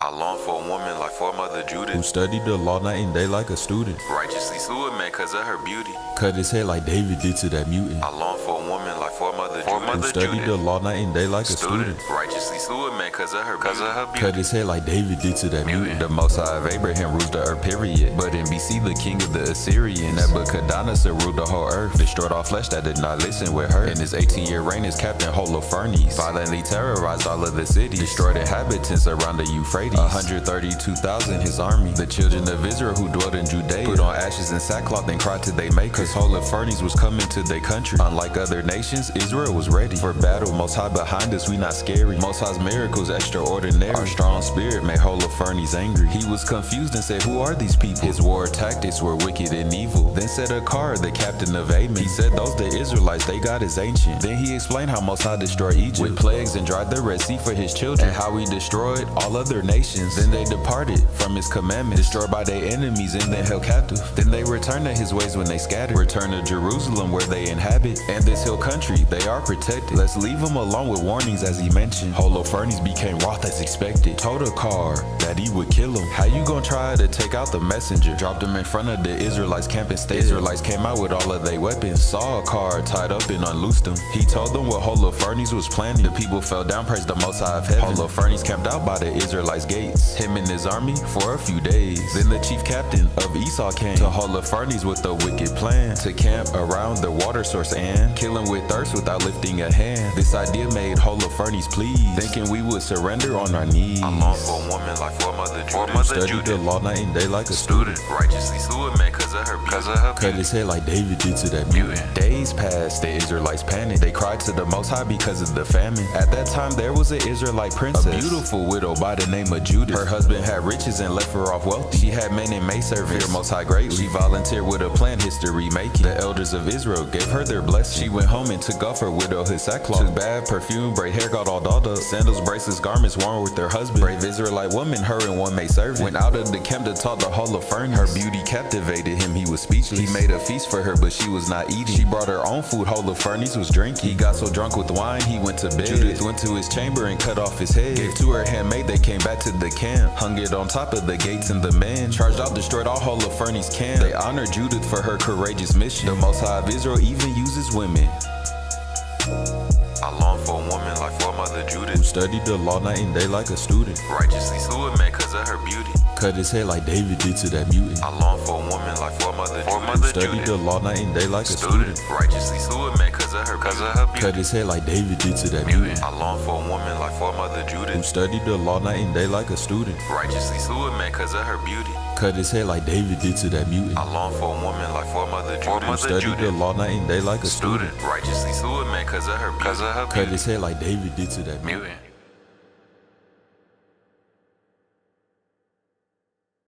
I long for a woman like Foremother Judith, who studied the law night and day like a student. righteously slew a man cause of her beauty. Cut his head like David did to that mutant. I long for a woman like Foremother Who studied the law night and day like a student. righteously slew a man cause of her beauty. Cut his head like David did to that mutant. The Most High of Abraham rules the earth, period. But in BC, the king of the Assyrians, Nebuchadnezzar ruled the whole earth. Destroyed all flesh that did not listen with her. In his 18-year reign, his captain Holofernes violently terrorized all of the cities. Destroyed inhabitants around the Euphrates. 132,000 his army. The children of Israel who dwelt in Judea put on ashes and sackcloth and cried to their maker. Cause Holofernes was coming to their country. Unlike other nations, Israel was ready for battle. Most High behind us, we not scary. Most High's miracles extraordinary. Our strong spirit made Holofernes angry. He was confused and said, who are these people? His war tactics were wicked and evil. Then said Akar, the captain of Amen. He said those the Israelites, they God is ancient. Then he explained how Most High destroyed Egypt with plagues and dried the Red Sea for his children, and how he destroyed all other nations. Then they departed from his commandments, destroyed by their enemies and then held captive. Then they returned to his ways when they scattered. Return to Jerusalem where they inhabit, and this hill country they are protected. Let's leave him alone with warnings as he mentioned. Holofernes became wroth as expected. Told Akar that he would kill him. How you gonna try to take out the messenger? Dropped him in front of the Israelites camp and stayed. Israelites came out with all of their weapons. Saw Akar tied up and unloosed him. He told them what Holofernes was planning. The people fell down, praised the Most High of heaven. Holofernes camped out by the Israelites' gates, him and his army for a few days. Then the chief captain of Esau came to Holofernes with a wicked plan to camp around the water source and kill him with thirst without lifting a hand. This idea made Holofernes pleased, thinking we would surrender on our knees. I long for a woman like Foremother Judith, Who studied the law night and day like a student. righteously slew a man cause of her beauty. Cut his head like David did to that mutant. Days passed, the Israelites panicked. They cried to the Most High because of the famine. At that time there was an Israelite princess, a beautiful widow by the name of Judith. Her husband had riches and left her off wealthy. She had men and maidservants, feared Most High greatly. She volunteered with a plan, history making. The elders of Israel gave her their blessing. She went home and took off her widowhood sackcloth. Took bath, perfume, braid hair got all dolled up. Sandals, bracelets, garments worn with their husband. Brave Israelite woman, her and one maidservant, went out of the camp to talk to Holofernes. Her beauty captivated him, he was speechless. He made a feast for her, but she was not eating. She brought her own food, Holofernes was drinking. He got so drunk with wine, he went to bed. Judith went to his chamber and cut off his head. Gave to her handmaid, they came back to the camp. Hung it on top of the gates and the men charged out, destroyed all Holofernes' camp. They honored Judith for her courageous mission. The Most High of Israel even uses women. I long for a woman like Foremother Judith, Who studied the law night and day like a student. righteously slew a man cause of her beauty. Cut his head like David did to that mutant. I long for a woman like Foremother Who studied Judith, the law night and day like a student. righteously slew a man cause of her beauty. Cut his head like David did to that mutant. I long for a woman like Foremother Who Judith, studied the law night and day like a student. righteously slew a man cause of her beauty. Cut his head like David did to that mutant. I long for a woman like Foremother Who studied the law night and day like a student. righteously slew a man cause of her beauty. Cut his head like David did to that mutant.